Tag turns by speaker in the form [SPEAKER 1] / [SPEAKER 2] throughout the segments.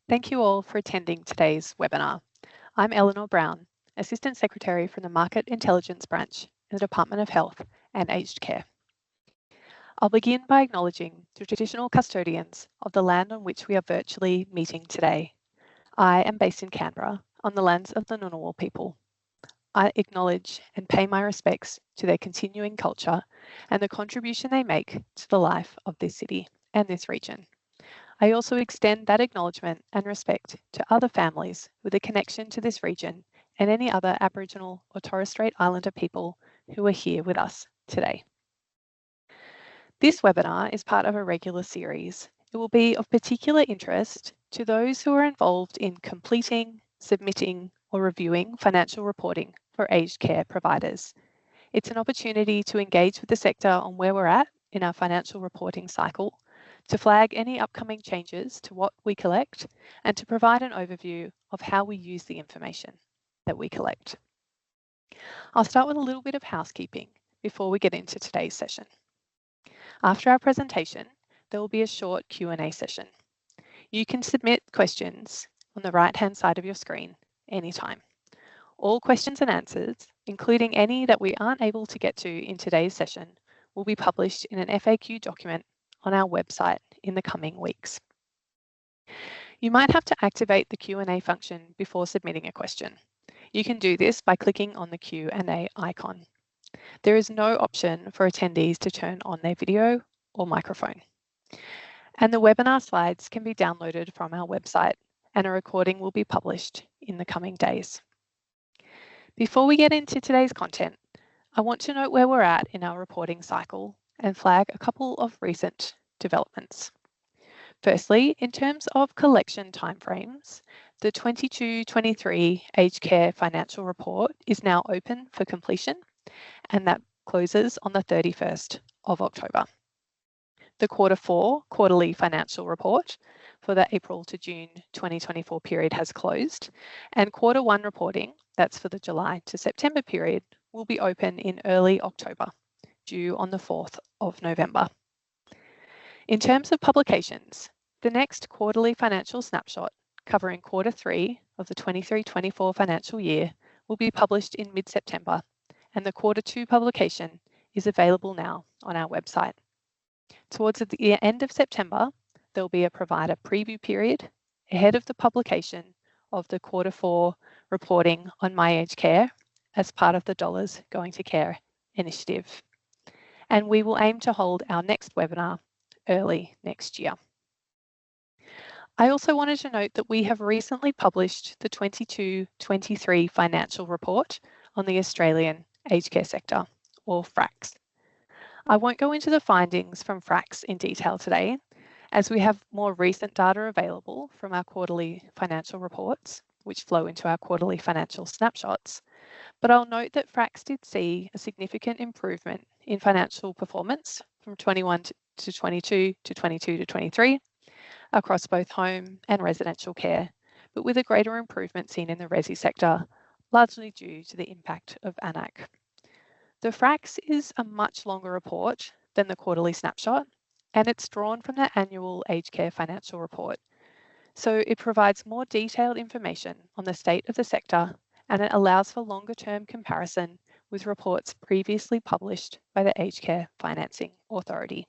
[SPEAKER 1] Thank you all for attending today's webinar. I'm Eleanor Browne, Assistant Secretary from the Market Intelligence Branch in the Department of Health and Aged Care. I'll begin by acknowledging the traditional custodians of the land on which we are virtually meeting today. I am based in Canberra on the lands of the Ngunnawal people. I acknowledge and pay my respects to their continuing culture and the contribution they make to the life of this city and this region. I also extend that acknowledgement and respect to other families with a connection to this region and any other Aboriginal or Torres Strait Islander people who are here with us today. This webinar is part of a regular series. It will be of particular interest to those who are involved in completing, submitting, or reviewing financial reporting for aged care providers. It's an opportunity to engage with the sector on where we're at in our financial reporting cycle, to flag any upcoming changes to what we collect, and to provide an overview of how we use the information that we collect. I'll start with a little bit of housekeeping before we get into today's session. After our presentation, there will be a short Q&A session. You can submit questions on the right-hand side of your screen anytime. All questions and answers, including any that we aren't able to get to in today's session, will be published in an FAQ document on our website in the coming weeks. You might have to activate the Q&A function before submitting a question. You can do this by clicking on the Q&A icon. There is no option for attendees to turn on their video or microphone. And the webinar slides can be downloaded from our website, and a recording will be published in the coming days. Before we get into today's content, I want to note where we're at in our reporting cycle and flag a couple of recent developments. Firstly, in terms of collection timeframes, the 22-23 Aged Care Financial Report is now open for completion, and that closes on the 31st of October. The Q4 Quarterly Financial Report for the April to June 2024 period has closed, and Q1 reporting, that's for the July to September period, will be open in early October, due on the 4th of November. In terms of publications, the next quarterly financial snapshot covering Q3 of the 23-24 financial year will be published in mid-September, and the Q2 publication is available now on our website. Towards the end of September, there will be a provider preview period ahead of the publication of the Q4 reporting on My Aged Care as part of the Dollars Going to Care initiative. And we will aim to hold our next webinar early next year. I also wanted to note that we have recently published the 22-23 financial report on the Australian aged care sector, or FRACS. I won't go into the findings from FRACS in detail today, as we have more recent data available from our quarterly financial reports, which flow into our quarterly financial snapshots. But I'll note that FRACS did see a significant improvement in financial performance from 21 to 22 to 22 to 23 across both home and residential care, but with a greater improvement seen in the resi sector, largely due to the impact of ANAC. The FRACS is a much longer report than the quarterly snapshot, and it's drawn from the annual aged care financial report. So it provides more detailed information on the state of the sector, and it allows for longer term comparison with reports previously published by the Aged Care Financing Authority.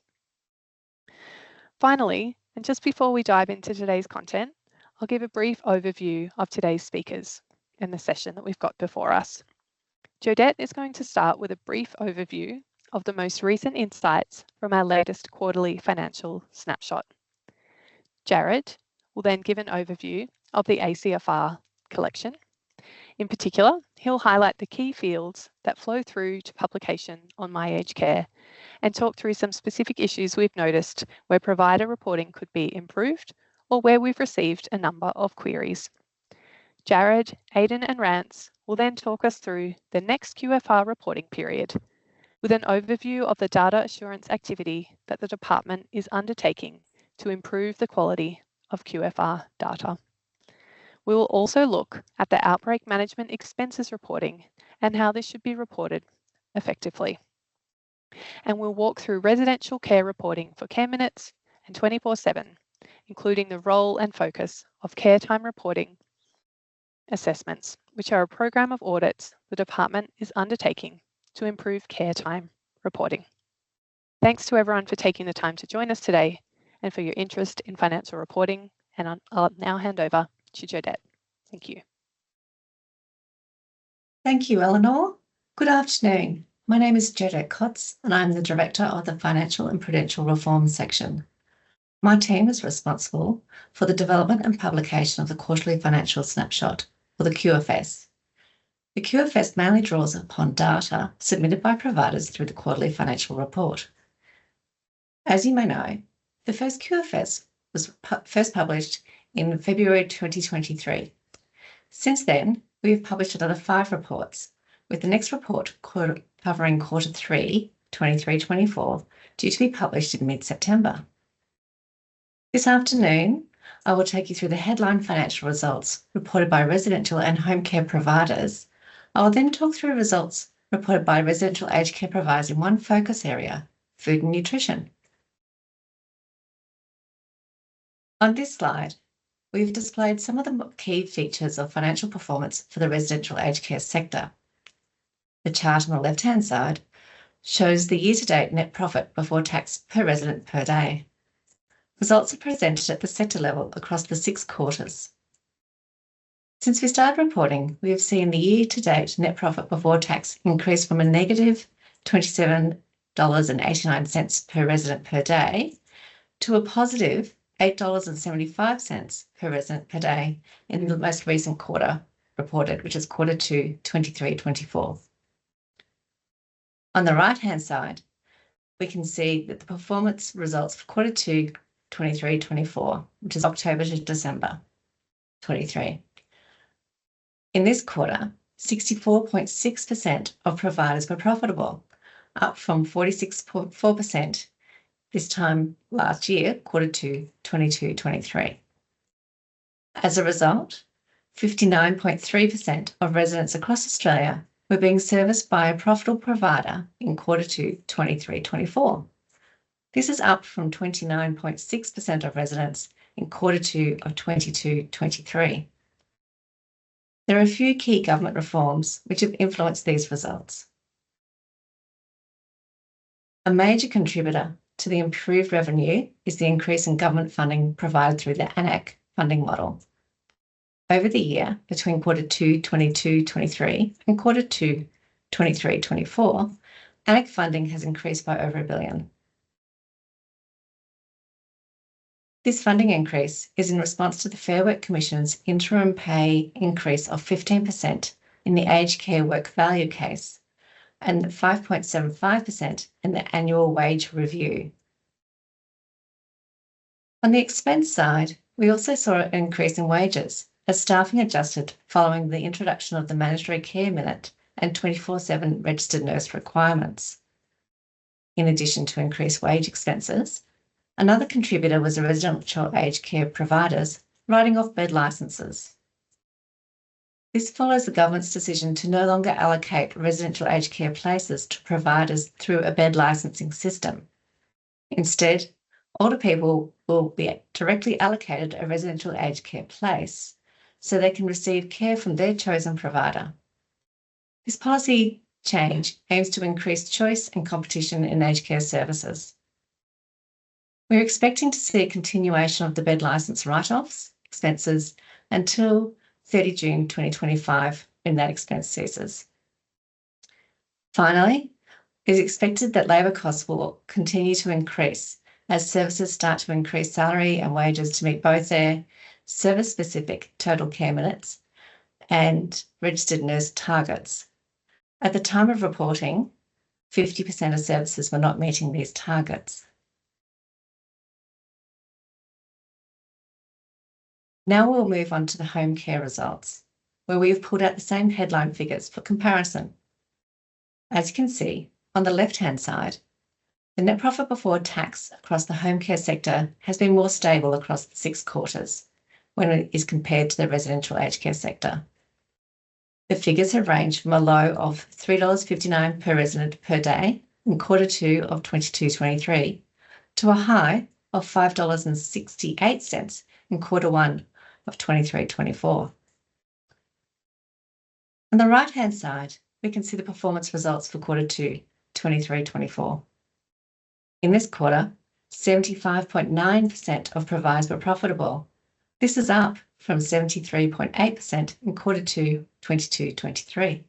[SPEAKER 1] Finally, and just before we dive into today's content, I'll give a brief overview of today's speakers and the session that we've got before us. Jodette is going to start with a brief overview of the most recent insights from our latest quarterly financial snapshot. Jarrod will then give an overview of the ACFR collection. In particular, he'll highlight the key fields that flow through to publication on My Aged Care and talk through some specific issues we've noticed where provider reporting could be improved or where we've received a number of queries. Jarrod, Aden and Ransome will then talk us through the next QFR reporting period with an overview of the data assurance activity that the department is undertaking to improve the quality of QFR data. We will also look at the outbreak management expenses reporting and how this should be reported effectively. And we'll walk through residential care reporting for care minutes and 24/7, including the role and focus of care time reporting assessments, which are a program of audits the department is undertaking to improve care time reporting. Thanks to everyone for taking the time to join us today and for your interest in financial reporting, and I'll now hand over to Jodette. Thank you.
[SPEAKER 2] Thank you, Eleanor. Good afternoon. My name is Jodette Kotz, and I'm the Director of the Financial and Prudential Reform section. My team is responsible for the development and publication of the Quarterly Financial Snapshot, or the QFS. The QFS mainly draws upon data submitted by providers through the Quarterly Financial Report. As you may know, the first QFS was first published in February 2023. Since then, we have published another 5 reports, with the next report covering Quarter 3, 23-24, due to be published in mid-September. This afternoon, I will take you through the headline financial results reported by residential and home care providers. I will then talk through results reported by residential aged care providers in one focus area, food and nutrition. On this slide, we've displayed some of the key features of financial performance for the residential aged care sector. The chart on the left-hand side shows the year-to-date net profit before tax per resident per day. Results are presented at the sector level across the 6 quarters. Since we started reporting, we have seen the year-to-date net profit before tax increase from a negative $27.89 per resident per day to a positive $8.75 per resident per day in the most recent quarter reported, which is Quarter 2, 23-24. On the right-hand side, we can see that the performance results for Quarter 2, 23-24, which is October to December 23. In this quarter, 64.6% of providers were profitable, up from 46.4% this time last year, Quarter 2, 22-23. As a result, 59.3% of residents across Australia were being serviced by a profitable provider in Quarter 2, 23-24. This is up from 29.6% of residents in Quarter 2 of 22-23. There are a few key government reforms which have influenced these results. A major contributor to the improved revenue is the increase in government funding provided through the AN-ACC funding model. Over the year, between Quarter 2, 22-23 and Quarter 2, 23-24, AN-ACC funding has increased by over $1 billion. This funding increase is in response to the Fair Work Commission's interim pay increase of 15% in the aged care work value case and 5.75% in the annual wage review. On the expense side, we also saw an increase in wages as staffing adjusted following the introduction of the mandatory care minute and 24/7 registered nurse requirements. In addition to increased wage expenses, another contributor was the residential aged care providers writing off bed licences. This follows the government's decision to no longer allocate residential aged care places to providers through a bed licensing system. Instead, older people will be directly allocated a residential aged care place so they can receive care from their chosen provider. This policy change aims to increase choice and competition in aged care services. We're expecting to see a continuation of the bed licence write-offs expenses until 30 June 2025 when that expense ceases. Finally, it is expected that labour costs will continue to increase as services start to increase salary and wages to meet both their service-specific total care minutes and registered nurse targets. At the time of reporting, 50% of services were not meeting these targets. Now we'll move on to the home care results, where we have pulled out the same headline figures for comparison. As you can see, on the left-hand side, the net profit before tax across the home care sector has been more stable across the 6 quarters when it is compared to the residential aged care sector. The figures have ranged from a low of $3.59 per resident per day in Quarter 2 of 22-23 to a high of $5.68 in Q1 of 23-24. On the right-hand side, we can see the performance results for Q2 23-24. In this quarter, 75.9% of providers were profitable. This is up from 73.8% in Q2 22-23.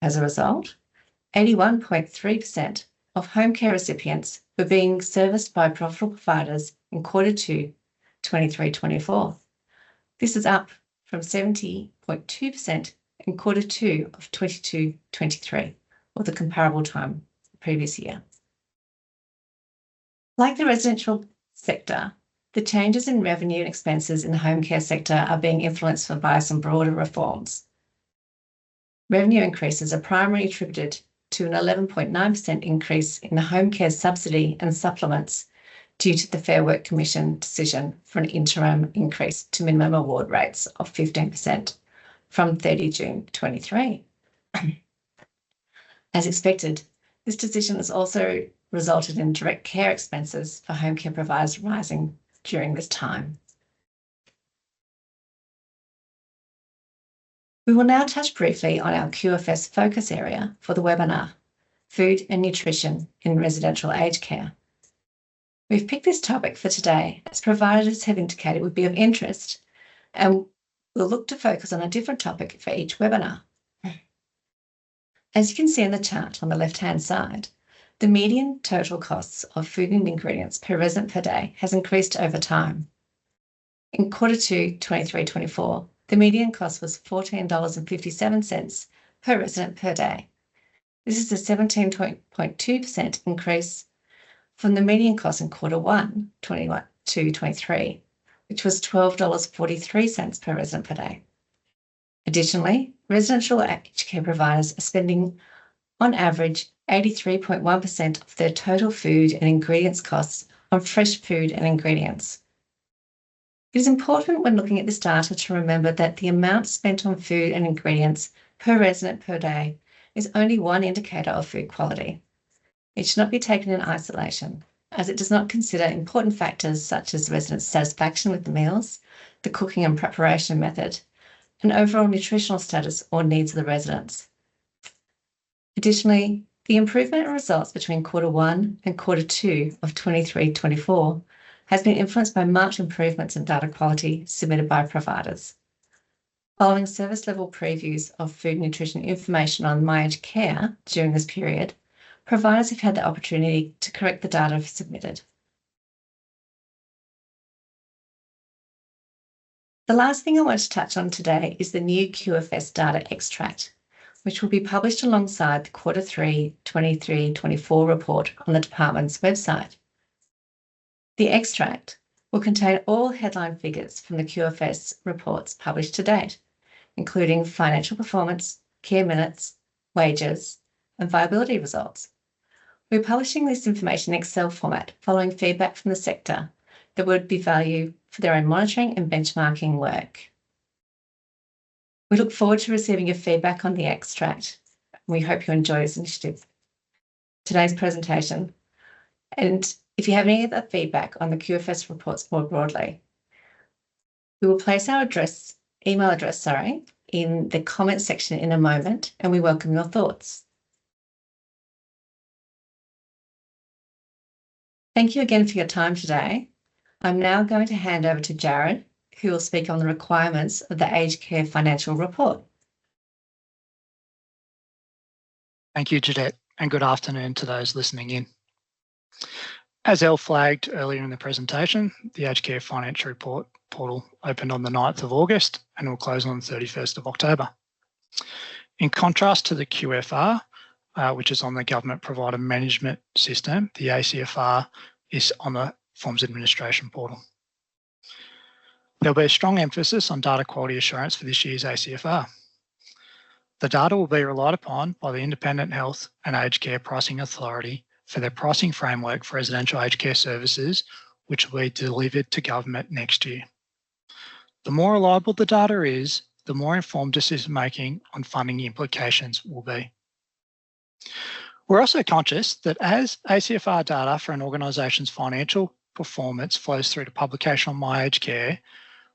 [SPEAKER 2] As a result, 81.3% of home care recipients were being serviced by profitable providers in Q2 23-24. This is up from 70.2% in Q2 of 22-23, or the comparable time the previous year. Like the residential sector, the changes in revenue and expenses in the home care sector are being influenced by some broader reforms. Revenue increases are primarily attributed to an 11.9% increase in the home care subsidy and supplements due to the Fair Work Commission decision for an interim increase to minimum award rates of 15% from 30 June 23. As expected, this decision has also resulted in direct care expenses for home care providers rising during this time. We will now touch briefly on our QFS focus area for the webinar, Food and Nutrition in Residential Aged Care. We've picked this topic for today as providers have indicated would be of interest, and we'll look to focus on a different topic for each webinar. As you can see in the chart on the left-hand side, the median total costs of food and ingredients per resident per day has increased over time. In Q2 23-24, the median cost was $14.57 per resident per day. This is a 17.2% increase from the median cost in Q1 22-23, which was $12.43 per resident per day. Additionally, residential aged care providers are spending, on average, 83.1% of their total food and ingredients costs on fresh food and ingredients. It is important when looking at this data to remember that the amount spent on food and ingredients per resident per day is only one indicator of food quality. It should not be taken in isolation, as it does not consider important factors such as resident satisfaction with the meals, the cooking and preparation method, and overall nutritional status or needs of the residents. Additionally, the improvement in results between Q1 and Q2 of 23-24 has been influenced by marked improvements in data quality submitted by providers. Following service level previews of food and nutrition information on My Aged Care during this period, providers have had the opportunity to correct the data submitted. The last thing I want to touch on today is the new QFS data extract, which will be published alongside the Q3 23-24 report on the department's website. The extract will contain all headline figures from the QFS reports published to date, including financial performance, care minutes, wages, and viability results. We're publishing this information in Excel format following feedback from the sector that would be valued for their own monitoring and benchmarking work. We look forward to receiving your feedback on the extract. We hope you enjoy this initiative. Today's presentation. And if you have any other feedback on the QFS reports more broadly, we will place our email address, in the comment section in a moment, and we welcome your thoughts. Thank you again for your time today. I'm now going to hand over to Jarrod, who will speak on the requirements of the Aged Care Financial Report.
[SPEAKER 3] Thank you, Jodette, and good afternoon to those listening in. As Elle flagged earlier in the presentation, the Aged Care Financial Report portal opened on the 9th of August and will close on the 31st of October. In contrast to the QFR, which is on the Government Provider Management System, the ACFR is on the Forms Administration portal. There'll be a strong emphasis on data quality assurance for this year's ACFR. The data will be relied upon by the Independent Health and Aged Care Pricing Authority for their pricing framework for residential aged care services, which will be delivered to government next year. The more reliable the data is, the more informed decision-making on funding implications will be. We're also conscious that as ACFR data for an organisation's financial performance flows through to publication on My Aged Care,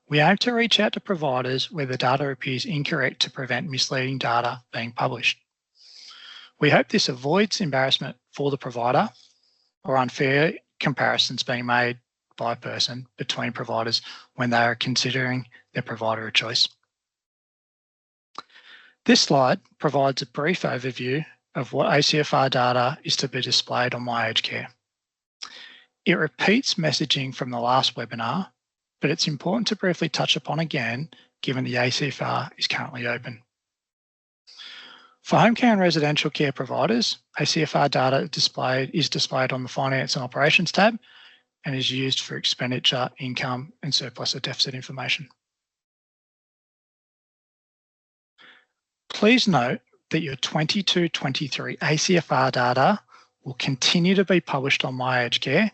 [SPEAKER 3] we aim to reach out to providers where the data appears incorrect to prevent misleading data being published. We hope this avoids embarrassment for the provider or unfair comparisons being made by a person between providers when they are considering their provider of choice. This slide provides a brief overview of what ACFR data is to be displayed on My Aged Care. It repeats messaging from the last webinar, but it's important to briefly touch upon again, given the ACFR is currently open. For home care and residential care providers, ACFR data is displayed on the Finance and Operations tab and is used for expenditure, income, and surplus or deficit information. Please note that your 22-23 ACFR data will continue to be published on My Aged Care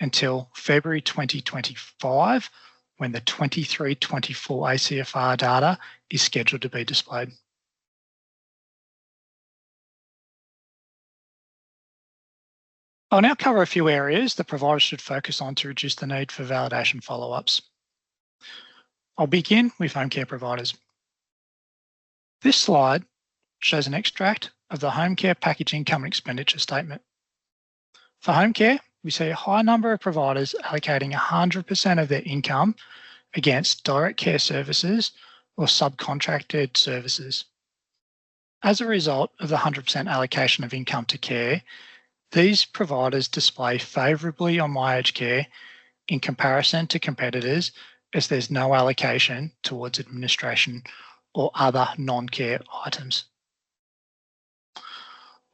[SPEAKER 3] until February 2025, when the 23-24 ACFR data is scheduled to be displayed. I'll now cover a few areas that providers should focus on to reduce the need for validation follow-ups. I'll begin with home care providers. This slide shows an extract of the home care package income and expenditure statement. For home care, we see a high number of providers allocating 100% of their income against direct care services or subcontracted services. As a result of the 100% allocation of income to care, these providers display favourably on My Aged Care in comparison to competitors, as there's no allocation towards administration or other non-care items.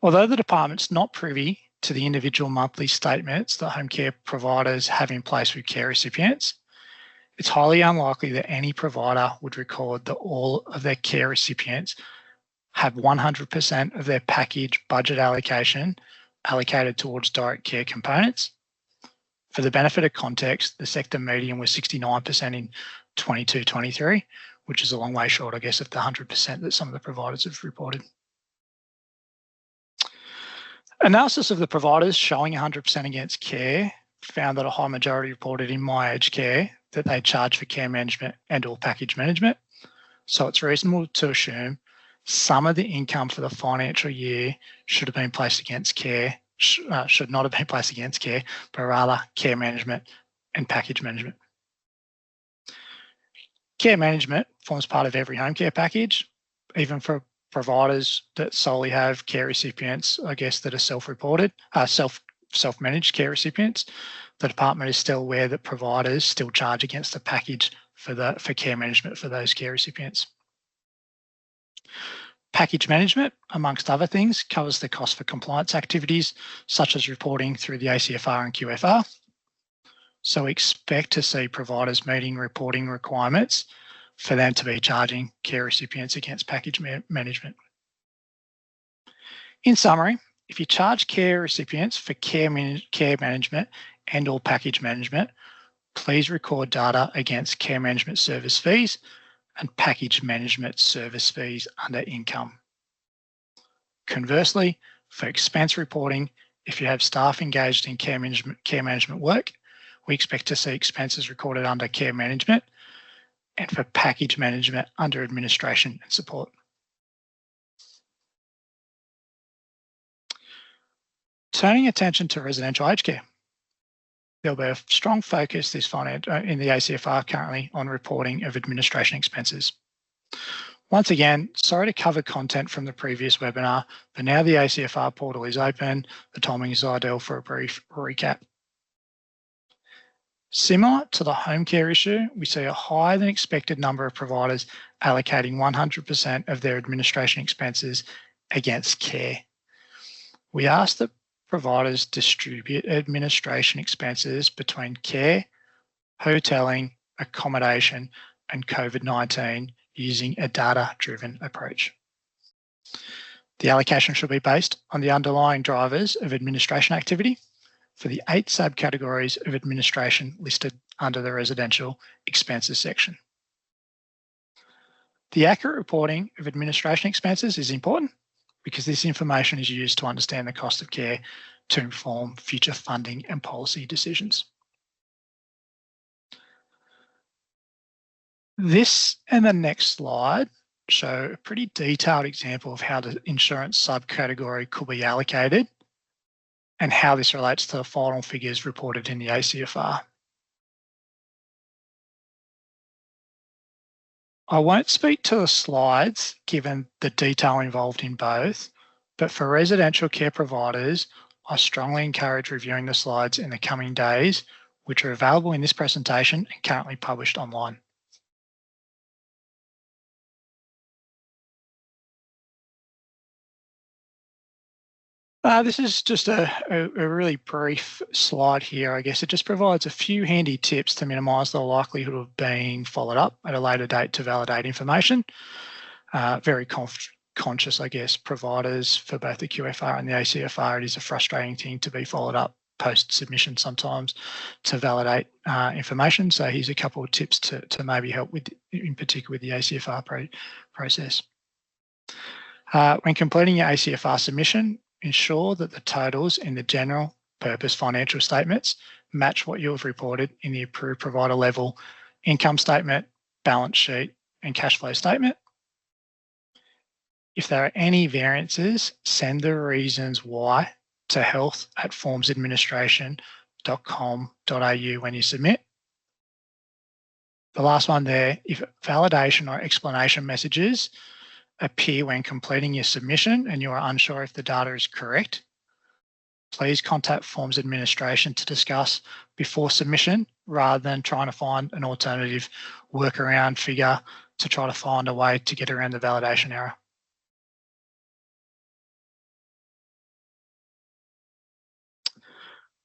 [SPEAKER 3] Although the department's not privy to the individual monthly statements that home care providers have in place with care recipients, it's highly unlikely that any provider would record that all of their care recipients have 100% of their package budget allocation allocated towards direct care components. For the benefit of context, the sector median was 69% in 22-23, which is a long way short, I guess, of the 100% that some of the providers have reported. Analysis of the providers showing 100% against care found that a high majority reported in My Aged Care that they charge for care management and or package management. So it's reasonable to assume some of the income for the financial year should have been placed against care, should not have been placed against care, but rather care management and package management. Care management forms part of every home care package, even for providers that solely have care recipients, I guess, that are self-reported, self-managed care recipients. The department is still aware that providers still charge against the package for care management for those care recipients. Package management, amongst other things, covers the cost for compliance activities, such as reporting through the ACFR and QFR. So we expect to see providers meeting reporting requirements for them to be charging care recipients against package management. In summary, if you charge care recipients for care management and or package management, please record data against care management service fees and package management service fees under income. Conversely, for expense reporting, if you have staff engaged in care management work, we expect to see expenses recorded under care management, and for package management under administration and support. Turning attention to residential aged care. There'll be a strong focus in the ACFR currently on reporting of administration expenses. Once again, sorry to cover content from the previous webinar, but now the ACFR portal is open, the timing is ideal for a brief recap. Similar to the home care issue, we see a higher than expected number of providers allocating 100% of their administration expenses against care. We ask that providers distribute administration expenses between care, hoteling, accommodation, and COVID-19 using a data-driven approach. The allocation should be based on the underlying drivers of administration activity for the 8 subcategories of administration listed under the residential expenses section. The accurate reporting of administration expenses is important, because this information is used to understand the cost of care to inform future funding and policy decisions. This and the next slide show a pretty detailed example of how the insurance subcategory could be allocated and how this relates to the final figures reported in the ACFR. I won't speak to the slides given the detail involved in both, but for residential care providers, I strongly encourage reviewing the slides in the coming days, which are available in this presentation and currently published online. This is just a really brief slide here. I guess it just provides a few handy tips to minimise the likelihood of being followed up at a later date to validate information. Very conscious, I guess, providers for both the QFR and the ACFR, it is a frustrating thing to be followed up post-submission sometimes to validate information. So here's a couple of tips to maybe help with, in particular with the ACFR process. When completing your ACFR submission, ensure that the totals in the general purpose financial statements match what you have reported in the approved provider level income statement, balance sheet, and cash flow statement. If there are any variances, send the reasons why to health@formsadministration.com.au when you submit. The last one there, if validation or explanation messages appear when completing your submission and you are unsure if the data is correct, please contact Forms Administration to discuss before submission rather than trying to find an alternative workaround figure to try to find a way to get around the validation error.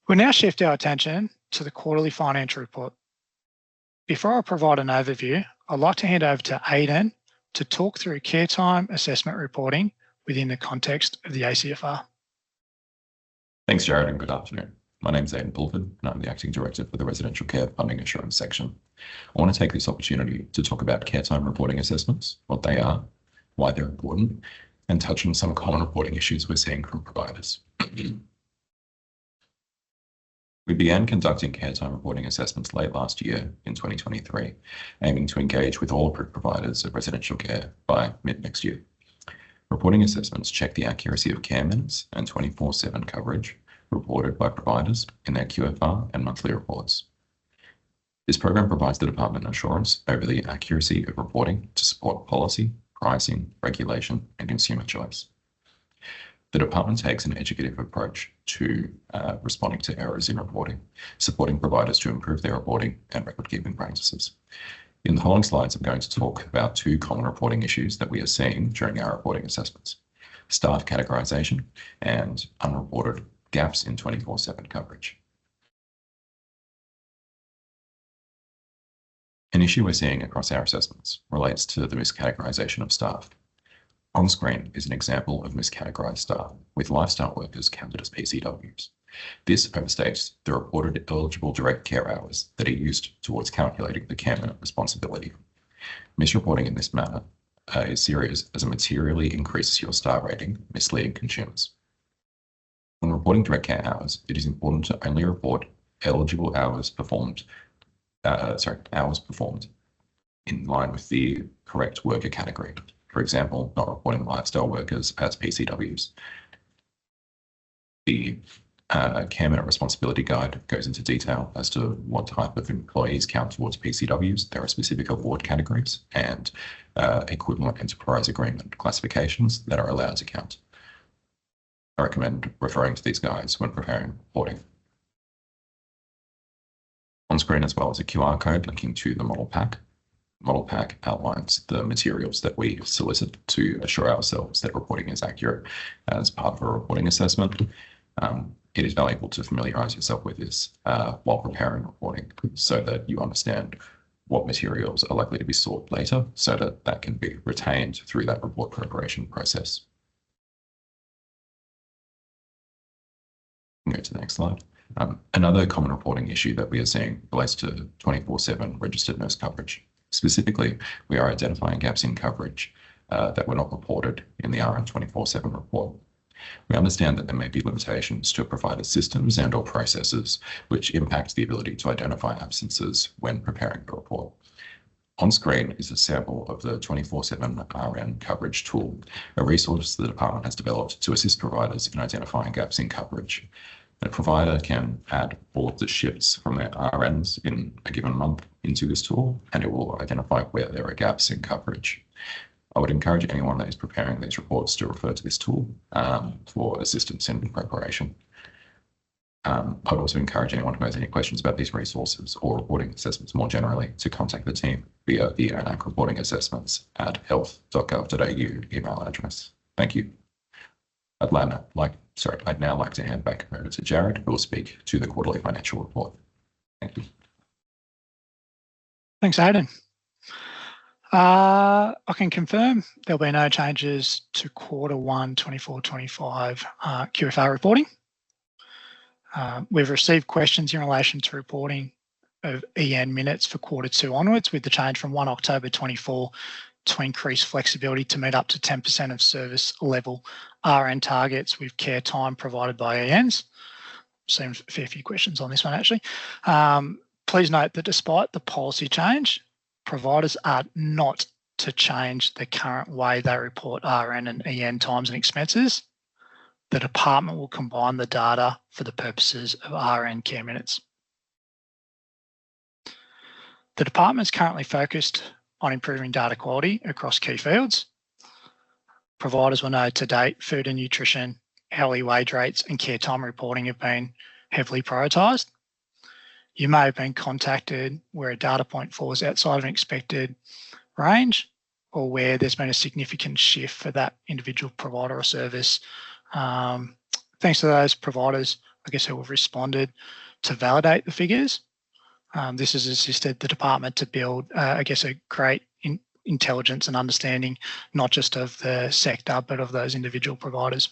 [SPEAKER 3] We'll now shift our attention to the quarterly financial report. Before I provide an overview, I'd like to hand over to Aden to talk through care time assessment reporting within the context of the ACFR.
[SPEAKER 4] Thanks, Jarrod, and good afternoon. My name's Aden Pulford, and I'm the Acting Director for the Residential Care Funding Assurance section. I want to take this opportunity to talk about care time reporting assessments, what they are, why they're important, and touch on some common reporting issues we're seeing from providers. We began conducting care time reporting assessments late last year in 2023, aiming to engage with all approved providers of residential care by mid-next year. Reporting assessments check the accuracy of care minutes and 24/7 coverage reported by providers in their QFR and monthly reports. This program provides the department assurance over the accuracy of reporting to support policy, pricing, regulation, and consumer choice. The department takes an educative approach to responding to errors in reporting, supporting providers to improve their reporting and record-keeping practices. In the following slides, I'm going to talk about two common reporting issues that we are seeing during our reporting assessments: staff categorization and unreported gaps in 24/7 coverage. An issue we're seeing across our assessments relates to the miscategorization of staff. On screen is an example of miscategorized staff, with lifestyle workers counted as PCWs. This overstates the reported eligible direct care hours that are used towards calculating the care minute responsibility. Misreporting in this manner is serious as it materially increases your star rating, misleading consumers. When reporting direct care hours, it is important to only report eligible hours performed in line with the correct worker category. For example, not reporting lifestyle workers as PCWs. The care minute responsibility guide goes into detail as to what type of employees count towards PCWs. There are specific award categories and equivalent enterprise agreement classifications that are allowed to count. I recommend referring to these guides when preparing reporting. On screen as well as a QR code linking to the model pack. Model pack outlines the materials that we solicit to assure ourselves that reporting is accurate as part of a reporting assessment. It is valuable to familiarise yourself with this while preparing reporting so that you understand what materials are likely to be sought later so that that can be retained through that report preparation process. Go to the next slide. Another common reporting issue that we are seeing relates to 24/7 registered nurse coverage. Specifically, we are identifying gaps in coverage that were not reported in the RN 24/7 report. We understand that there may be limitations to provider systems and or processes which impact the ability to identify absences when preparing the report. On screen is a sample of the 24/7 RN coverage tool, a resource the department has developed to assist providers in identifying gaps in coverage. The provider can add all of the shifts from their RNs in a given month into this tool, and it will identify where there are gaps in coverage. I would encourage anyone that is preparing these reports to refer to this tool for assistance in preparation. I would also encourage anyone who has any questions about these resources or reporting assessments more generally to contact the team via the ANAC reporting assessments at health.gov.au email address. Thank you. I'd now like to hand back over to Jarrod, who will speak to the quarterly financial report. Thank you.
[SPEAKER 3] Thanks, Aden. I can confirm there'll be no changes to Q1 24/25 QFR reporting. We've received questions in relation to reporting of EN minutes for Q2 onwards, with the change from 1 October 24 to increase flexibility to meet up to 10% of service level RN targets with care time provided by ENs. Seems a fair few questions on this one, actually. Please note that despite the policy change, providers are not to change the current way they report RN and EN times and expenses. The department will combine the data for the purposes of RN care minutes. The department is currently focused on improving data quality across key fields. Providers will know to date food and nutrition, hourly wage rates and care time reporting have been heavily prioritised. You may have been contacted where a data point falls outside of an expected range, or where there's been a significant shift for that individual provider or service. Thanks to those providers, I guess, who have responded to validate the figures. This has assisted the department to build, I guess, a great intelligence and understanding, not just of the sector, but of those individual providers.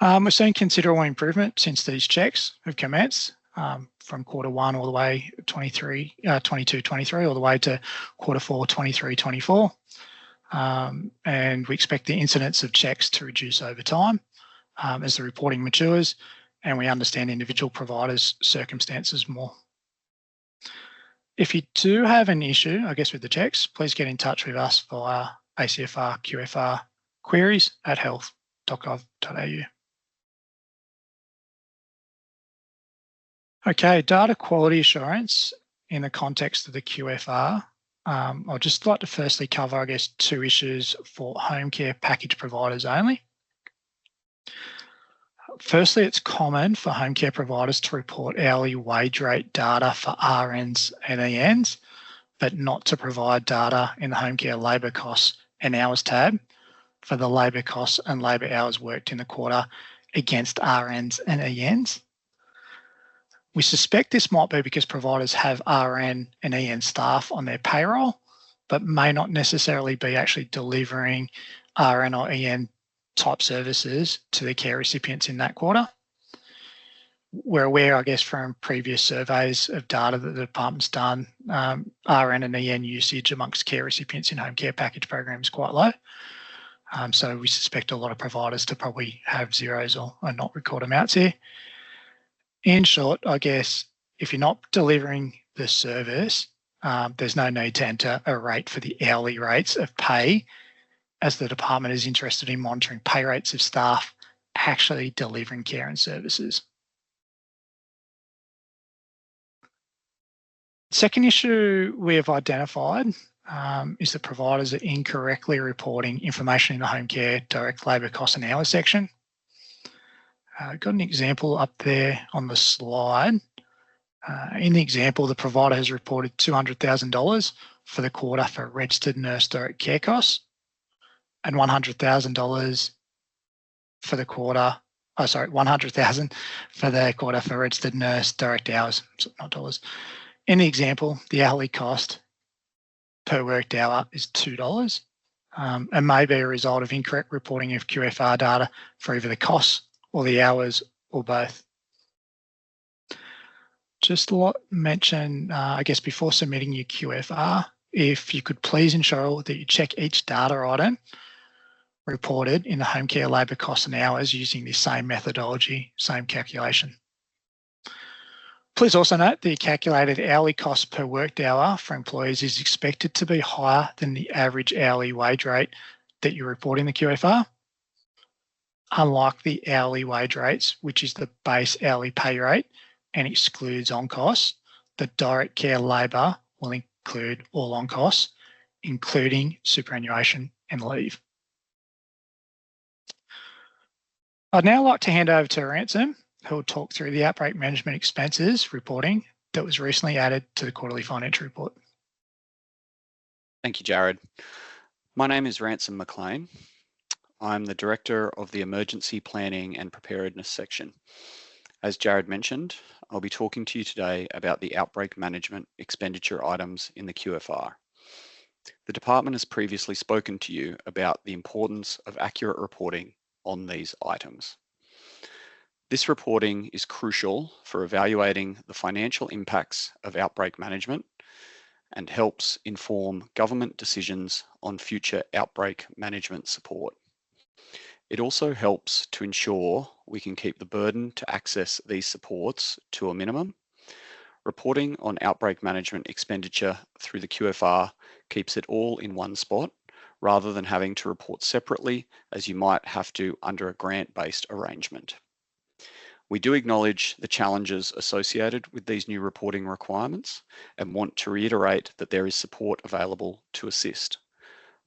[SPEAKER 3] We've seen considerable improvement since these checks have commenced, from Q1 all the way 22/23 all the way to Q4 23/24. And we expect the incidence of checks to reduce over time as the reporting matures and we understand individual providers' circumstances more. If you do have an issue, I guess, with the checks, please get in touch with us via ACFR QFR queries at health.gov.au. Okay, data quality assurance in the context of the QFR. I'd just like to firstly cover, I guess, two issues for home care package providers only. Firstly, it's common for home care providers to report hourly wage rate data for RNs and ENs, but not to provide data in the home care labour costs and hours tab for the labour costs and labour hours worked in the quarter against RNs and ENs. We suspect this might be because providers have RN and EN staff on their payroll, but may not necessarily be actually delivering RN or EN type services to their care recipients in that quarter. We're aware, I guess, from previous surveys of data that the department's done, RN and EN usage amongst care recipients in home care package programs is quite low. So we suspect a lot of providers to probably have zeros or not record amounts here. In short, I guess, if you're not delivering the service, there's no need to enter a rate for the hourly rates of pay, as the department is interested in monitoring pay rates of staff actually delivering care and services. Second issue we have identified is that providers are incorrectly reporting information in the home care direct labour costs and hours section. Got an example up there on the slide. In the example, the provider has reported $200,000 for the quarter for registered nurse direct care costs and $100,000 for the quarter, $100,000 for the quarter for registered nurse direct hours, not dollars. In the example, the hourly cost per worked hour is $2 and may be a result of incorrect reporting of QFR data for either the costs or the hours or both. Just to mention, I guess, before submitting your QFR, if you could please ensure that you check each data item reported in the home care labour costs and hours using the same methodology, same calculation. Please also note the calculated hourly cost per worked hour for employees is expected to be higher than the average hourly wage rate that you report in the QFR. Unlike the hourly wage rates, which is the base hourly pay rate and excludes on-costs, the direct care labour will include all on-costs, including superannuation and leave. I'd now like to hand over to Ransome, who will talk through the outbreak management expenses reporting that was recently added to the quarterly financial report.
[SPEAKER 5] Thank you, Jarrod. My name is Ransome McLean. I'm the Director of the Emergency Planning and Preparedness section. As Jarrod mentioned, I'll be talking to you today about the outbreak management expenditure items in the QFR. The department has previously spoken to you about the importance of accurate reporting on these items. This reporting is crucial for evaluating the financial impacts of outbreak management and helps inform government decisions on future outbreak management support. It also helps to ensure we can keep the burden to access these supports to a minimum. Reporting on outbreak management expenditure through the QFR keeps it all in one spot, rather than having to report separately as you might have to under a grant-based arrangement. We do acknowledge the challenges associated with these new reporting requirements and want to reiterate that there is support available to assist.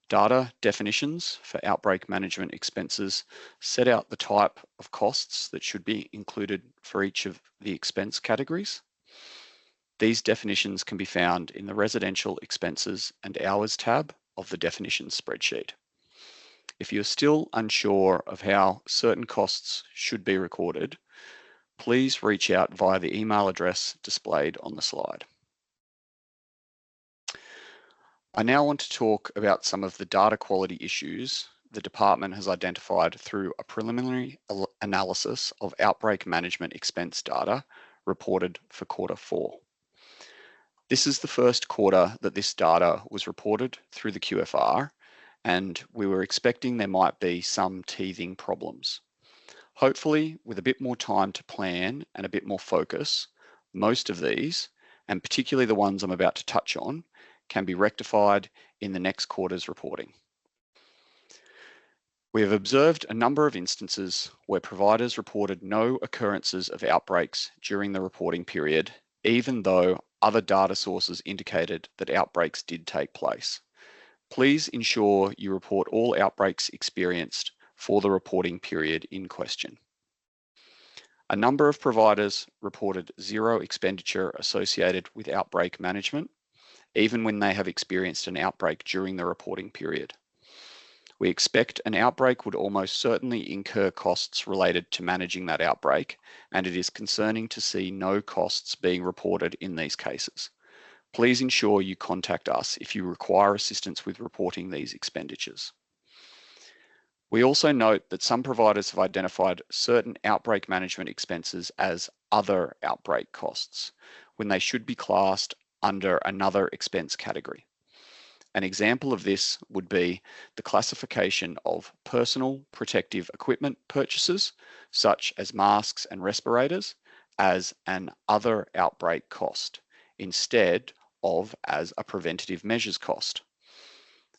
[SPEAKER 5] Data definitions for outbreak management expenses set out the type of costs that should be included for each of the expense categories. These definitions can be found in the residential expenses and hours tab of the definitions spreadsheet. If you're still unsure of how certain costs should be recorded, please reach out via the email address displayed on the slide. I now want to talk about some of the data quality issues the department has identified through a preliminary analysis of outbreak management expense data reported for Q4. This is the first quarter that this data was reported through the QFR, and we were expecting there might be some teething problems. Hopefully, with a bit more time to plan and a bit more focus, most of these, and particularly the ones I'm about to touch on, can be rectified in the next quarter's reporting. We have observed a number of instances where providers reported no occurrences of outbreaks during the reporting period, even though other data sources indicated that outbreaks did take place. Please ensure you report all outbreaks experienced for the reporting period in question. A number of providers reported zero expenditure associated with outbreak management, even when they have experienced an outbreak during the reporting period. We expect an outbreak would almost certainly incur costs related to managing that outbreak, and it is concerning to see no costs being reported in these cases. Please ensure you contact us if you require assistance with reporting these expenditures. We also note that some providers have identified certain outbreak management expenses as other outbreak costs, when they should be classed under another expense category. An example of this would be the classification of personal protective equipment purchases, such as masks and respirators, as an other outbreak cost, instead of as a preventative measures cost.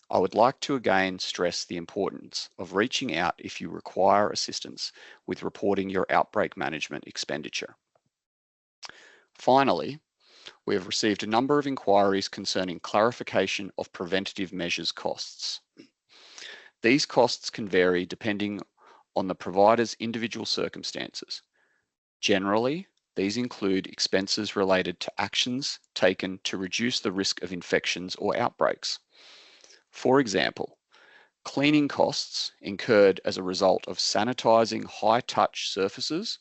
[SPEAKER 5] I would like to again stress the importance of reaching out if you require assistance with reporting your outbreak management expenditure. Finally, we have received a number of inquiries concerning clarification of preventative measures costs. These costs can vary depending on the provider's individual circumstances. Generally, these include expenses related to actions taken to reduce the risk of infections or outbreaks. For example, cleaning costs incurred as a result of sanitizing high-touch surfaces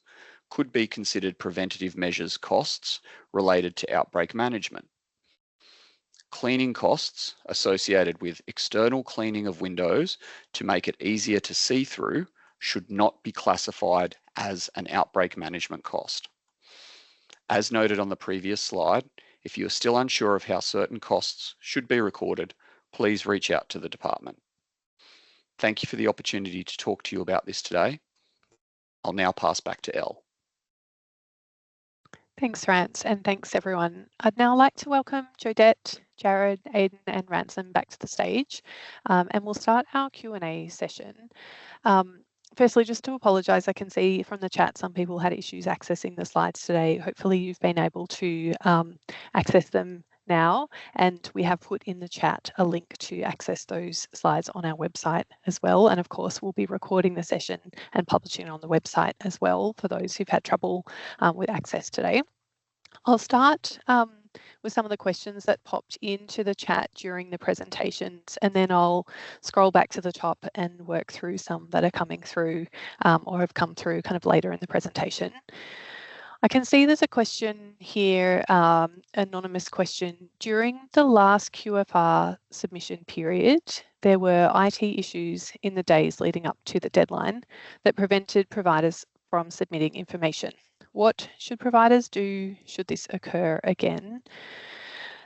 [SPEAKER 5] could be considered preventative measures costs related to outbreak management. Cleaning costs associated with external cleaning of windows to make it easier to see through should not be classified as an outbreak management cost. As noted on the previous slide, If you are still unsure of how certain costs should be recorded, please reach out to the department. Thank you for the opportunity to talk to you about this today. I'll now pass back to Elle.
[SPEAKER 1] Thanks, Rance, and thanks everyone. I'd now like to welcome Jodette, Jarrod, Aden and Ransome back to the stage, and we'll start our Q&A session. Firstly, just to apologise, I can see from the chat some people had issues accessing the slides today. Hopefully you've been able to access them now, and we have put in the chat a link to access those slides on our website as well. And of course, we'll be recording the session and publishing it on the website as well for those who've had trouble with access today. I'll start with some of the questions that popped into the chat during the presentations, and then I'll scroll back to the top and work through some that are coming through or have come through kind of later in the presentation. I can see there's a question here, anonymous question. During the last QFR submission period, there were IT issues in the days leading up to the deadline that prevented providers from submitting information. What should providers do should this occur again?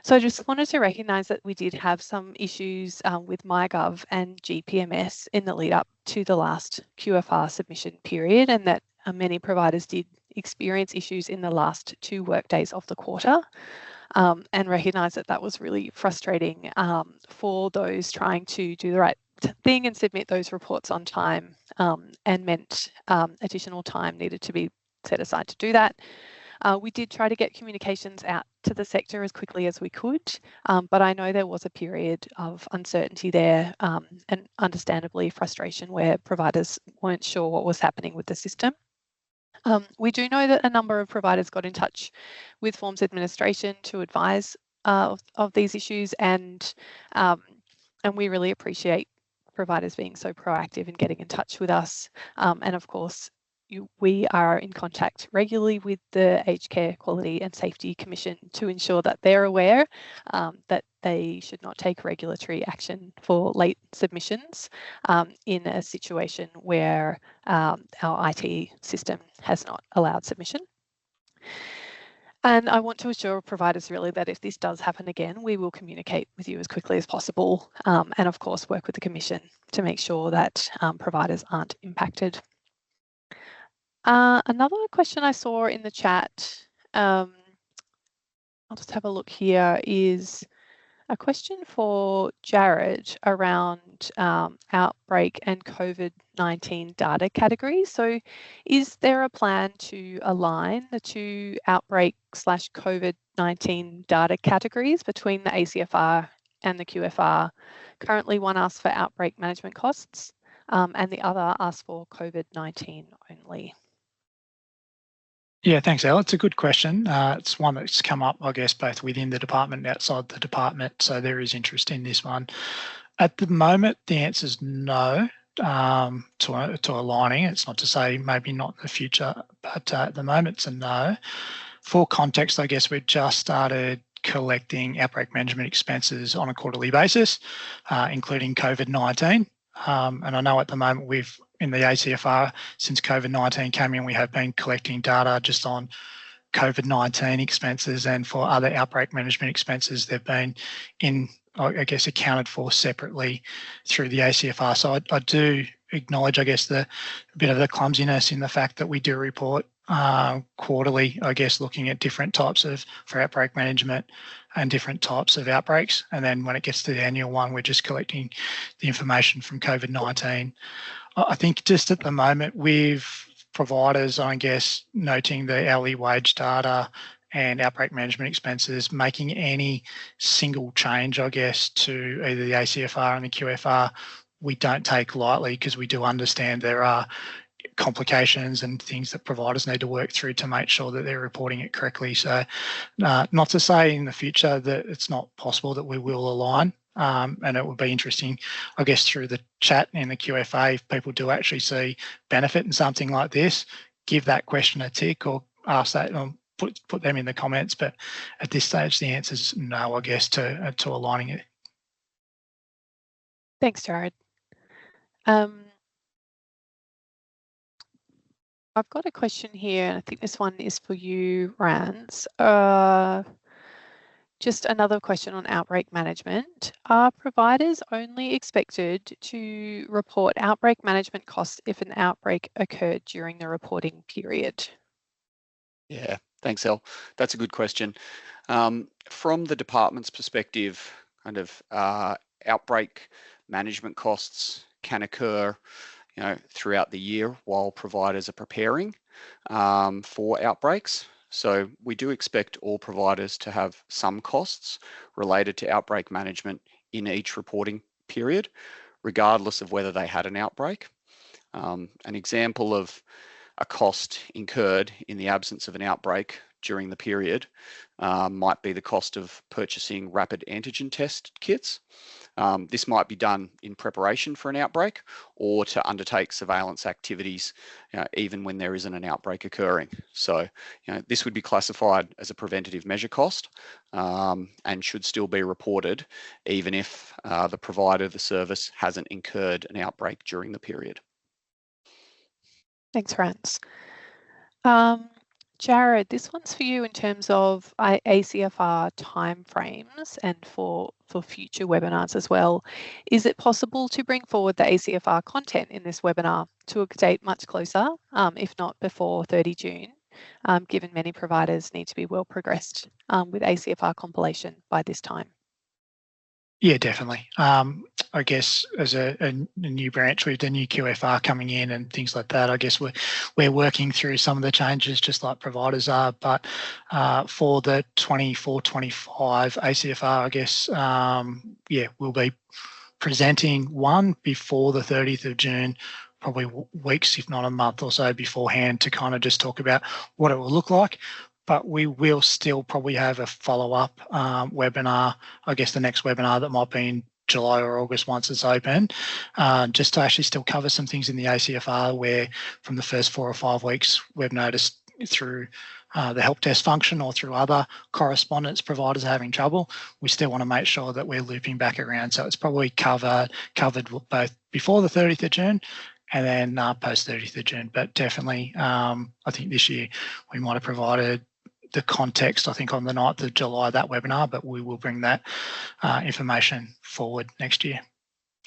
[SPEAKER 1] So I just wanted to recognise that we did have some issues with MyGov and GPMS in the lead up to the last QFR submission period, and that many providers did experience issues in the last 2 workdays of the quarter, and recognise that that was really frustrating for those trying to do the right thing and submit those reports on time, and meant additional time needed to be set aside to do that. We did try to get communications out to the sector as quickly as we could, but I know there was a period of uncertainty there, and understandably frustration where providers weren't sure what was happening with the system. We do know that a number of providers got in touch with Forms Administration to advise of these issues, and we really appreciate providers being so proactive and getting in touch with us. And of course, we are in contact regularly with the Aged Care Quality and Safety Commission to ensure that they're aware that they should not take regulatory action for late submissions in a situation where our IT system has not allowed submission. And I want to assure providers really that if this does happen again, we will communicate with you as quickly as possible, and of course work with the Commission to make sure that providers aren't impacted. Another question I saw in the chat, I'll just have a look here, is a question for Jarrod around outbreak and COVID-19 data categories. So is there a plan to align the 2 outbreak/COVID-19 data categories between the ACFR and the QFR? Currently, one asks for outbreak management costs and the other asks for COVID-19 only.
[SPEAKER 3] Yeah, thanks, Elle. It's a good question. It's one that's come up, I guess, both within the department and outside the department. So there is interest in this one. At the moment, the answer is no to aligning. It's not to say maybe not in the future, but at the moment it's a no. For context, I guess we've just started collecting outbreak management expenses on a quarterly basis, including COVID-19. And I know at the moment we've, in the ACFR, since COVID-19 came in, we have been collecting data just on COVID-19 expenses, and for other outbreak management expenses, they've been I guess, accounted for separately through the ACFR. So I do acknowledge, I guess, the bit of the clumsiness in the fact that we do report quarterly, I guess, looking at different types for outbreak management and different types of outbreaks. And then when it gets to the annual one, we're just collecting the information from COVID-19. I think just at the moment with providers, I guess, noting the hourly wage data and outbreak management expenses, making any single change, I guess, to either the ACFR and the QFR, we don't take lightly, because we do understand there are complications and things that providers need to work through to make sure that they're reporting it correctly. So not to say in the future that it's not possible that we will align, and it would be interesting, I guess, through the chat in the QFA, if people do actually see benefit in something like this, give that question a tick or ask that, or put them in the comments. But at this stage, the answer is no, I guess, to aligning it.
[SPEAKER 1] Thanks, Jarrod. I've got a question here, and I think this one is for you, Rance. Just another question on outbreak management. Are providers only expected to report outbreak management costs if an outbreak occurred during the reporting period?
[SPEAKER 5] Yeah, thanks, Elle. That's a good question. From the department's perspective, outbreak management costs can occur, throughout the year while providers are preparing for outbreaks. So we do expect all providers to have some costs related to outbreak management in each reporting period, regardless of whether they had an outbreak. An example of a cost incurred in the absence of an outbreak during the period might be the cost of purchasing rapid antigen test kits. This might be done in preparation for an outbreak or to undertake surveillance activities, even when there isn't an outbreak occurring. So, this would be classified as a preventative measure cost and should still be reported, even if the provider of the service hasn't incurred an outbreak during the period.
[SPEAKER 1] Thanks, Rance. Jarrod, this one's for you in terms of ACFR timeframes and for future webinars as well. Is it possible to bring forward the ACFR content in this webinar to a date much closer, if not before 30 June, given many providers need to be well progressed with ACFR compilation by this time?
[SPEAKER 3] Yeah, definitely. I guess as a new branch with the new QFR coming in and things like that, I guess we're working through some of the changes just like providers are. But for the 24-25 ACFR, I guess, we'll be presenting one before the 30th of June, probably weeks, if not a month or so beforehand, to kind of just talk about what it will look like. But we will still probably have a follow-up webinar, I guess the next webinar that might be in July or August once it's open, just to actually still cover some things in the ACFR where from the first 4 or 5 weeks we've noticed through the help desk function or through other correspondence providers having trouble. We still want to make sure that we're looping back around. So it's probably covered both before the 30th of June and then post 30th of June. But definitely, I think this year we might have provided the context, I think, on the 9th of July, that webinar, but we will bring that information forward next year.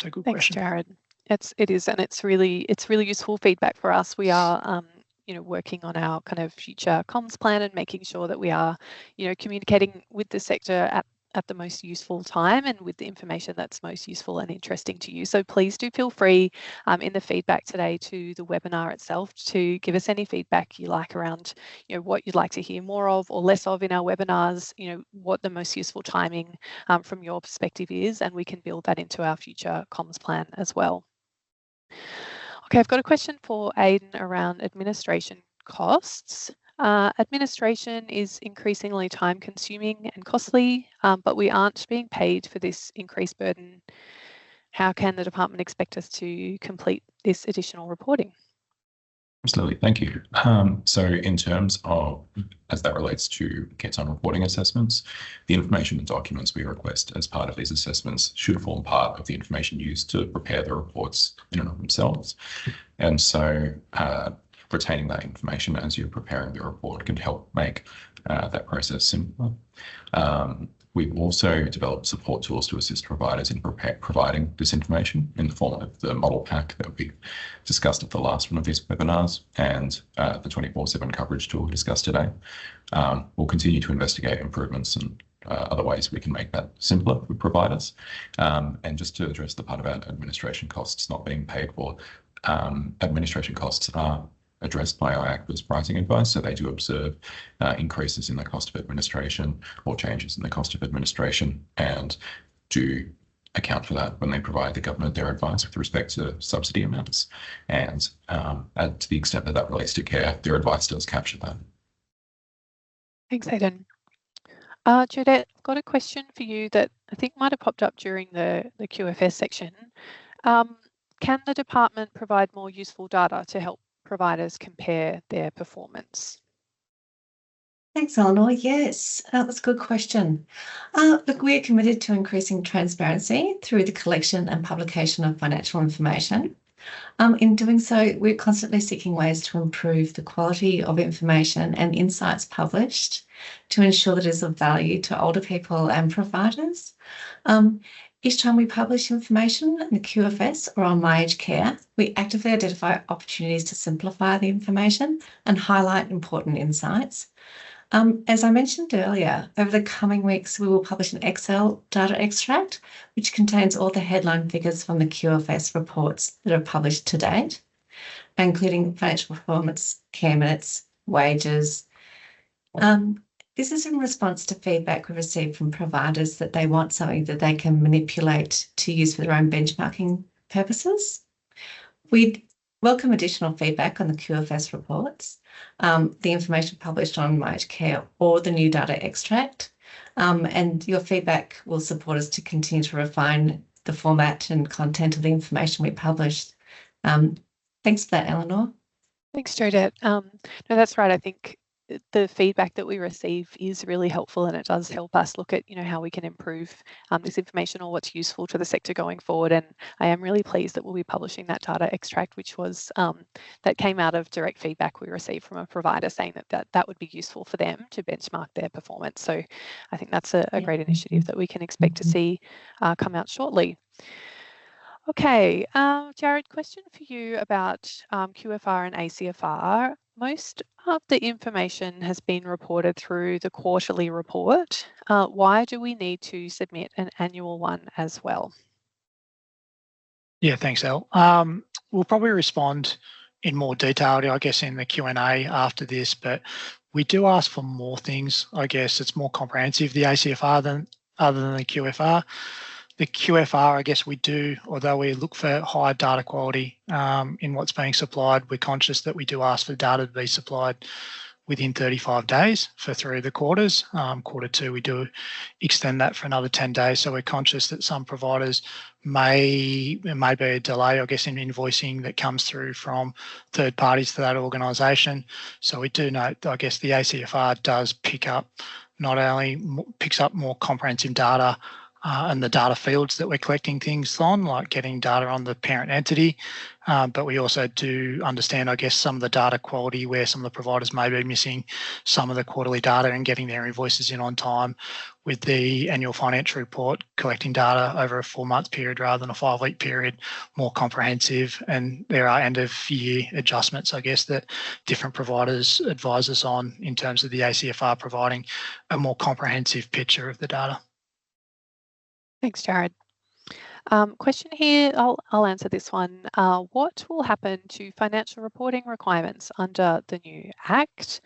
[SPEAKER 3] So good question.
[SPEAKER 1] Thanks, Jarrod. It is, and it's really useful feedback for us. We are working on our kind of future comms plan and making sure that we are, communicating with the sector at the most useful time and with the information that's most useful and interesting to you. So please do feel free in the feedback today to the webinar itself to give us any feedback you like around, what you'd like to hear more of or less of in our webinars, what the most useful timing from your perspective is, and we can build that into our future comms plan as well. Okay, I've got a question for Aden around administration costs. Administration is increasingly time consuming and costly, but we aren't being paid for this increased burden. How can the department expect us to complete this additional reporting?
[SPEAKER 4] Absolutely, thank you. So in terms of, as that relates to Kotz reporting assessments, the information and documents we request as part of these assessments should form part of the information used to prepare the reports in and of themselves. And so retaining that information as you're preparing the report can help make that process simpler. We've also developed support tools to assist providers in providing this information in the form of the model pack that we discussed at the last one of these webinars and the 24/7 coverage tool we discussed today. We'll continue to investigate improvements and other ways we can make that simpler for providers. And just to address the part about administration costs not being paid for, administration costs are addressed by IACPA's pricing advice, so they do observe increases in the cost of administration or changes in the cost of administration and do account for that when they provide the government their advice with respect to subsidy amounts. And to the extent that that relates to care, their advice does capture that.
[SPEAKER 1] Thanks, Aden. Jodette, I've got a question for you that I think might have popped up during the QFS section. Can the department provide more useful data to help providers compare their performance?
[SPEAKER 2] Thanks, Eleanor. Yes, that's a good question. Look, we're committed to increasing transparency through the collection and publication of financial information. In doing so, we're constantly seeking ways to improve the quality of information and insights published to ensure that it is of value to older people and providers. Each time we publish information in the QFS or on My Aged Care, we actively identify opportunities to simplify the information and highlight important insights. As I mentioned earlier, over the coming weeks, we will publish an Excel data extract, which contains all the headline figures from the QFS reports that are published to date, including financial performance, care minutes, wages. This is in response to feedback we received from providers that they want something that they can manipulate to use for their own benchmarking purposes. We'd welcome additional feedback on the QFS reports, the information published on My Aged Care or the new data extract, and your feedback will support us to continue to refine the format and content of the information we published. Thanks for that, Eleanor.
[SPEAKER 1] Thanks, Jodette. No, that's right. I think the feedback that we receive is really helpful, and it does help us look at, how we can improve this information or what's useful to the sector going forward. And I am really pleased that we'll be publishing that data extract, which was that came out of direct feedback we received from a provider saying that would be useful for them to benchmark their performance. So I think that's a great initiative that we can expect to see come out shortly. Okay, Jarrod, question for you about QFR and ACFR. Most of the information has been reported through the quarterly report. Why do we need to submit an annual one as well?
[SPEAKER 3] Yeah, thanks, Elle. We'll probably respond in more detail, I guess, in the Q&A after this, but we do ask for more things. I guess it's more comprehensive, the ACFR, other than the QFR. The QFR, I guess we do, although we look for high data quality in what's being supplied, we're conscious that we do ask for data to be supplied within 35 days for 3 of the quarters. Quarter 2, we do extend that for another 10 days. So we're conscious that some providers may be a delay, I guess, in invoicing that comes through from third parties to that organisation. So we do note, I guess, the ACFR does not only picks up more comprehensive data and the data fields that we're collecting things on, like getting data on the parent entity. But we also do understand, I guess, some of the data quality where some of the providers may be missing some of the quarterly data and getting their invoices in on time, with the annual financial report collecting data over a 4-month period rather than a 5-week period, more comprehensive. And there are end of year adjustments, I guess, that different providers advise us on in terms of the ACFR providing a more comprehensive picture of the data.
[SPEAKER 1] Thanks, Jarrod. Question here, I'll answer this one. What will happen to financial reporting requirements under the new Act?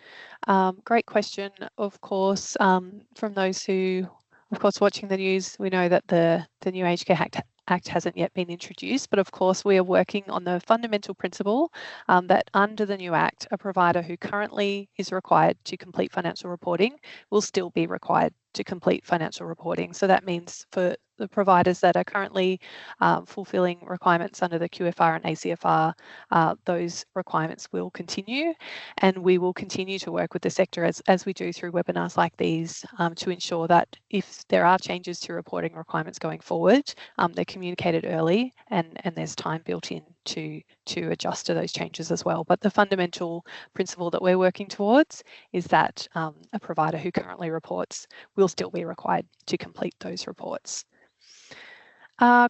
[SPEAKER 1] Great question. Of course, from those who, of course, watching the news, we know that the new Aged Care Act hasn't yet been introduced, but of course we are working on the fundamental principle that under the new Act, a provider who currently is required to complete financial reporting will still be required to complete financial reporting. So that means for the providers that are currently fulfilling requirements under the QFR and ACFR, those requirements will continue, and we will continue to work with the sector as we do through webinars like these to ensure that if there are changes to reporting requirements going forward, they're communicated early and there's time built in to adjust to those changes as well. But the fundamental principle that we're working towards is that a provider who currently reports will still be required to complete those reports.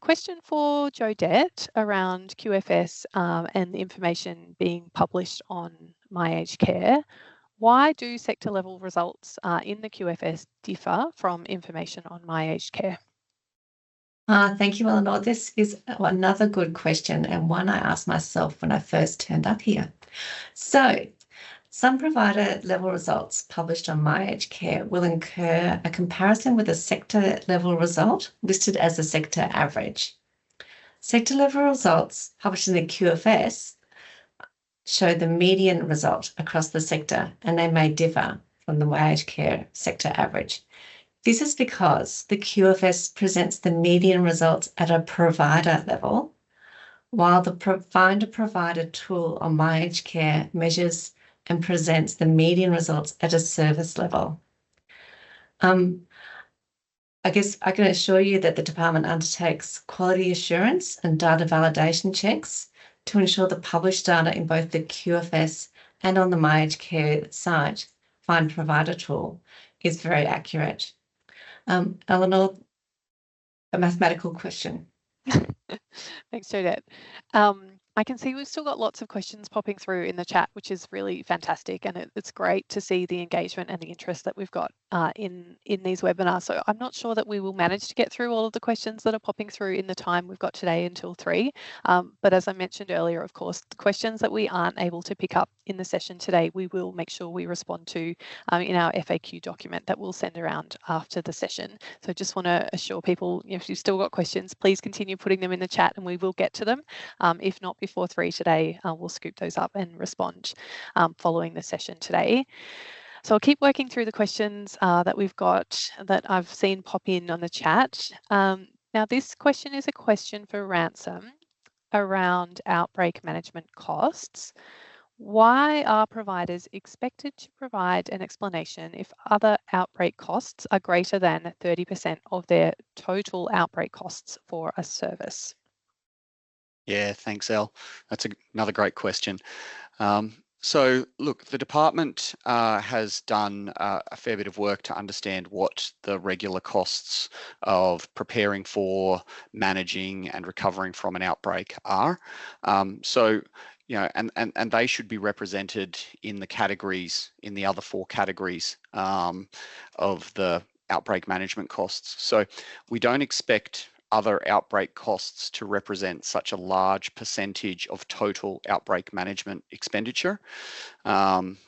[SPEAKER 1] Question for Jodette around QFS and the information being published on My Aged Care. Why do sector level results in the QFS differ from information on My Aged Care?
[SPEAKER 2] Thank you, Eleanor. This is another good question, and one I asked myself when I first turned up here. So, some provider level results published on My Aged Care will incur a comparison with a sector level result listed as a sector average. Sector level results published in the QFS show the median result across the sector, and they may differ from the My Aged Care sector average. This is because the QFS presents the median results at a provider level, while the Find a Provider tool on My Aged Care measures and presents the median results at a service level. I guess I can assure you that the department undertakes quality assurance and data validation checks to ensure the published data in both the QFS and on the My Aged Care site, Find Provider tool, is very accurate. Eleanor, a mathematical question.
[SPEAKER 1] Thanks, Jodette. I can see we've still got lots of questions popping through in the chat, which is really fantastic, and it's great to see the engagement and the interest that we've got in these webinars. So I'm not sure that we will manage to get through all of the questions that are popping through in the time we've got today until 3. But as I mentioned earlier, of course, the questions that we aren't able to pick up in the session today, we will make sure we respond to in our FAQ document that we'll send around after the session. So just want to assure people, if you've still got questions, please continue putting them in the chat and we will get to them. If not before 3 today, we'll scoop those up and respond following the session today. So I'll keep working through the questions that we've got that I've seen pop in on the chat. Now this question is a question for Ransome around outbreak management costs. Why are providers expected to provide an explanation if other outbreak costs are greater than 30% of their total outbreak costs for a service?
[SPEAKER 5] Yeah, thanks, Elle. That's another great question. So look, the department has done a fair bit of work to understand what the regular costs of preparing for, managing and recovering from an outbreak are. So, and they should be represented in the categories, in the other 4 categories of the outbreak management costs. So we don't expect other outbreak costs to represent such a large percentage of total outbreak management expenditure.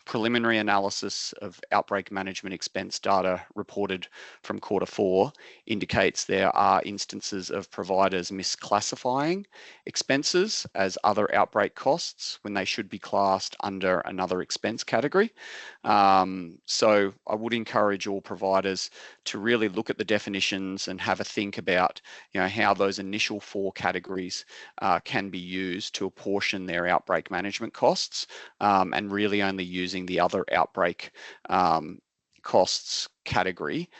[SPEAKER 5] Preliminary analysis of outbreak management expense data reported from Q4 indicates there are instances of providers misclassifying expenses as other outbreak costs when they should be classed under another expense category. So I would encourage all providers to really look at the definitions and have a think about how those initial 4 categories can be used to apportion their outbreak management costs, and really only using the other outbreak costs category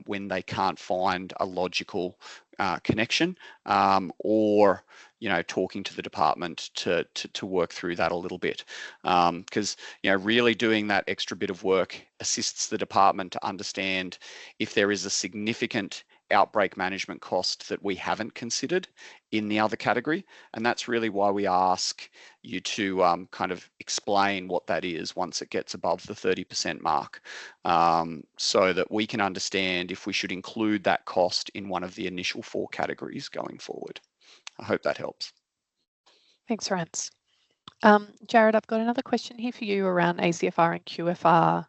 [SPEAKER 5] when they can't find a logical connection, or talking to the department to work through that a little bit, because really doing that extra bit of work assists the department to understand if there is a significant outbreak management cost that we haven't considered in the other category. And that's really why we ask you to kind of explain what that is once it gets above the 30% mark, so that we can understand if we should include that cost in one of the initial 4 categories going forward. I hope that helps.
[SPEAKER 1] Thanks, Rance. Jarrod, I've got another question here for you around ACFR and QFR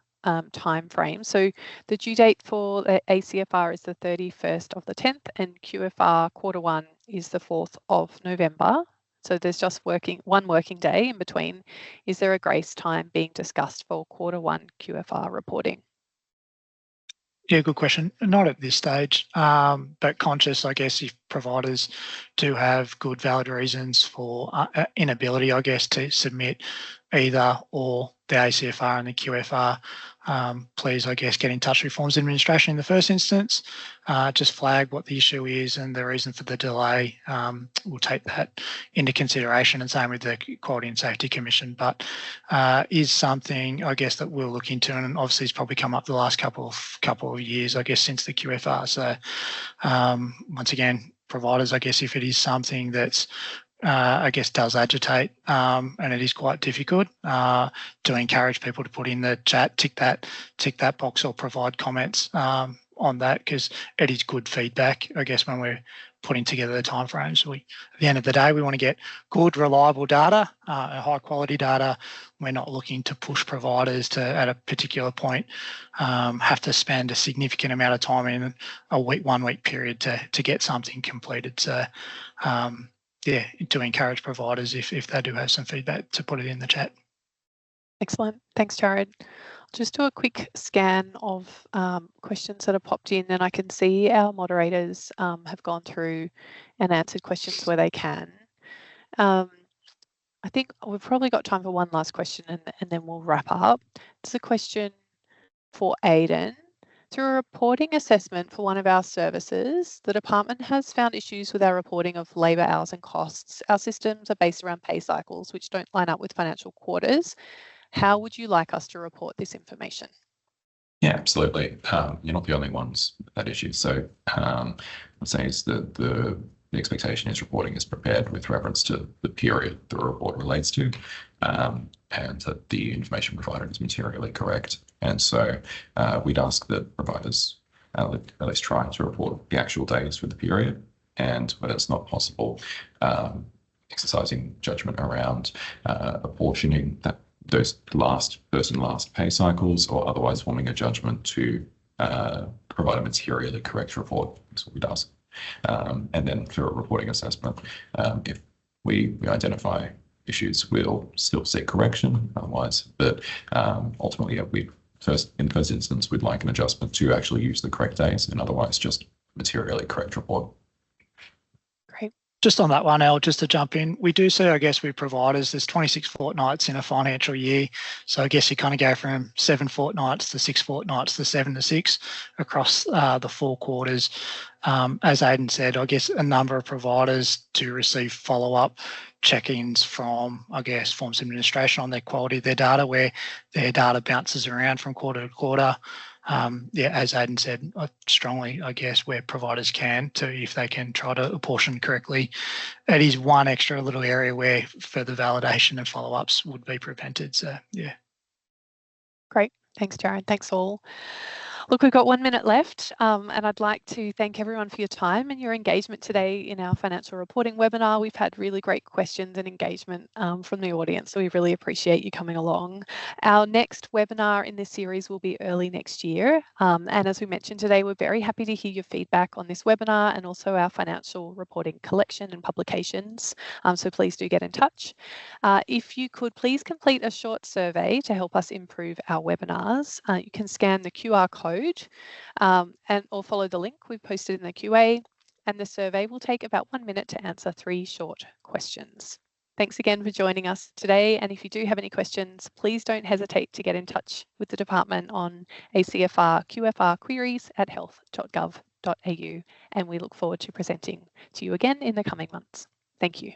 [SPEAKER 1] time frame. So the due date for the ACFR is the 31st of the 10th and QFR Q1 is the 4th of November. So there's just one working day in between. Is there a grace time being discussed for Q1 QFR reporting?
[SPEAKER 3] Yeah, good question. Not at this stage, but conscious, I guess, if providers do have good valid reasons for inability, I guess, to submit either or the ACFR and the QFR, please, I guess, get in touch with Forms Administration in the first instance, just flag what the issue is and the reason for the delay. We'll take that into consideration, and same with the Quality and Safety Commission, but is something, I guess, that we'll look into, and obviously it's probably come up the last couple of years, I guess, since the QFR. So once again, providers, I guess, if it is something that's I guess does agitate, and it is quite difficult, to encourage people to put in the chat, tick that box or provide comments on that, because it is good feedback, I guess, when we're putting together the timeframes. At the end of the day, we want to get good, reliable data, high quality data. We're not looking to push providers to, at a particular point, have to spend a significant amount of time in a 1 week period to get something completed. So yeah, to encourage providers, if they do have some feedback, to put it in the chat.
[SPEAKER 1] Excellent. Thanks, Jarrod. Just do a quick scan of questions that have popped in, and I can see our moderators have gone through and answered questions where they can. I think we've probably got time for one last question, and then we'll wrap up. It's a question for Aden. Through a reporting assessment for one of our services, the department has found issues with our reporting of labour hours and costs. Our systems are based around pay cycles, which don't line up with financial quarters. How would you like us to report this information?
[SPEAKER 4] Yeah, absolutely. You're not the only ones with that issue. So I'd say is that the expectation is reporting is prepared with reference to the period the report relates to, and that the information provided is materially correct. And so we'd ask that providers at least try to report the actual days for the period, and when it's not possible, exercising judgment around apportioning those last pay cycles, or otherwise forming a judgment to provide a materially correct report. That's what we'd ask. And then for a reporting assessment, if we identify issues, we'll still seek correction otherwise. But ultimately, in the first instance, we'd like an adjustment to actually use the correct days, and otherwise just materially correct report.
[SPEAKER 1] Great.
[SPEAKER 3] Just on that one, Elle, just to jump in, we do see, I guess, with providers, there's 26 fortnights in a financial year. So I guess you kind of go from 7 fortnights to 6 fortnights to 7 to 6 across the 4 quarters. As Aden said, I guess a number of providers do receive follow-up check-ins from, I guess, forms of administration on their quality of their data, where their data bounces around from quarter to quarter. As Aden said, strongly, I guess, where providers can, if they can try to apportion correctly. It is one extra little area where further validation and follow-ups would be prevented. So, yeah.
[SPEAKER 1] Great. Thanks, Jarrod. Thanks all. Look, we've got 1 minute left, and I'd like to thank everyone for your time and your engagement today in our financial reporting webinar. We've had really great questions and engagement from the audience, so we really appreciate you coming along. Our next webinar in this series will be early next year, and as we mentioned today, we're very happy to hear your feedback on this webinar and also our financial reporting collection and publications, so please do get in touch. If you could please complete a short survey to help us improve our webinars. You can scan the QR code or follow the link we've posted in the QA, and the survey will take about 1 minute to answer 3 short questions. Thanks again for joining us today, and if you do have any questions, please don't hesitate to get in touch with the department on ACFR QFR queries at health.gov.au, and we look forward to presenting to you again in the coming months. Thank you.